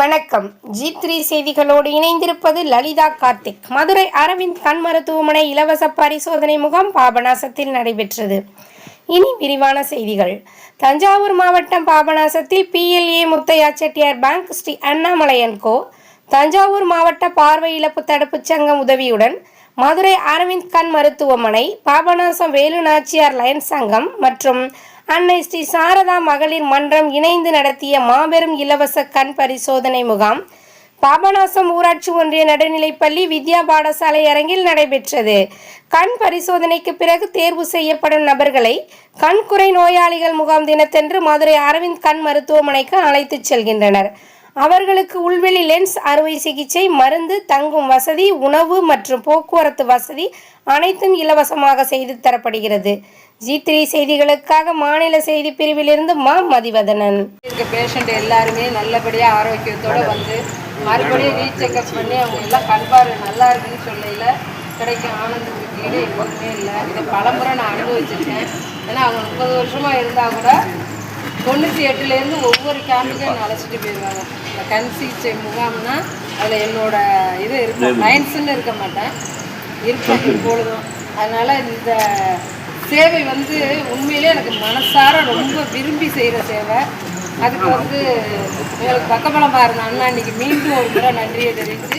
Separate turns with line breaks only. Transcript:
வணக்கம். G3 செய்திகளோடு இணைந்திருப்பது லலிதா கார்த்திக். மதுரை அரவிந்த் கண் மருத்துவமனை இலவச பரிசோதனை முகாம் பாபநாசத்தில் நடைபெற்றது. இனி விரிவான செய்திகள். தஞ்சாவூர் மாவட்டம் பாபநாசத்தில் PLA முத்தையா செட்டியார் பேங்க், ஸ்ரீ அண்ணாமலையன் கோ, தஞ்சாவூர் மாவட்ட பார்வை இழப்பு தடுப்பு சங்கம் உதவியுடன் மதுரை அரவிந்த் கண் மருத்துவமனை, பாபநாசம் வேலு நாச்சியார் லயன்ஸ் சங்கம் மற்றும் அன்னை ஸ்ரீ சாரதா மகளிர் மன்றம் இணைந்து நடத்திய மாபெரும் இலவச கண் பரிசோதனை முகாம் பாபநாசம் ஊராட்சி ஒன்றிய நடுநிலைப்பள்ளி வித்யா பாடசாலை அரங்கில் நடைபெற்றது. கண் பரிசோதனைக்கு பிறகு தேர்வு செய்யப்படும் நபர்களை கண்குறை நோயாளிகள் முகாம் தினத்தன்று மதுரை அரவிந்த் கண் மருத்துவமனைக்கு அழைத்துச் செல்கின்றனர். அவர்களுக்கு உள்வெளி லென்ஸ் அறுவை சிகிச்சை, மருந்து, தங்கும் வசதி, உணவு மற்றும் போக்குவரத்து வசதி அனைத்தும் இலவசமாக செய்து தரப்படுகிறது. G3 செய்திகளுக்காக மாநில செய்தி பிரிவிலிருந்து மதிவதனன்.
பேஷண்ட் எல்லாருமே நல்லபடியாக ஆரோக்கியத்தோடு வந்து மறுபடியும் ரீசெக்அப் பண்ணி அவங்க எல்லாம் கண்பார்வை நல்லா இருக்குன்னு சொல்லல கிடைக்கும் ஆனந்தத்துக்கு ஈடு எப்போதுமே இல்லை. இதை பலமுறை நான் அனுபவிச்சிருக்கேன். ஏன்னா அவங்க 30 வருஷமாக இருந்தால் கூட 98லேருந்து ஒவ்வொரு கேம்புக்கும் என்னை அழைச்சிட்டு போயிடுவாங்க. இந்த கண் சிகிச்சை முகாம்னா அதில் என்னோட இது இருக்கும். லைன்ஸுன்னு இருக்க மாட்டேன், இருப்பேன் எப்பொழுதும். அதனால் இந்த சேவை வந்து உண்மையிலே எனக்கு மனசார ரொம்ப விரும்பி செய்கிற சேவை. அதுக்கு வந்து உங்களுக்கு பக்கபலமாக இருந்த அண்ணா இன்றைக்கி மீண்டும் ஒரு முறை நன்றியை தெரிவித்து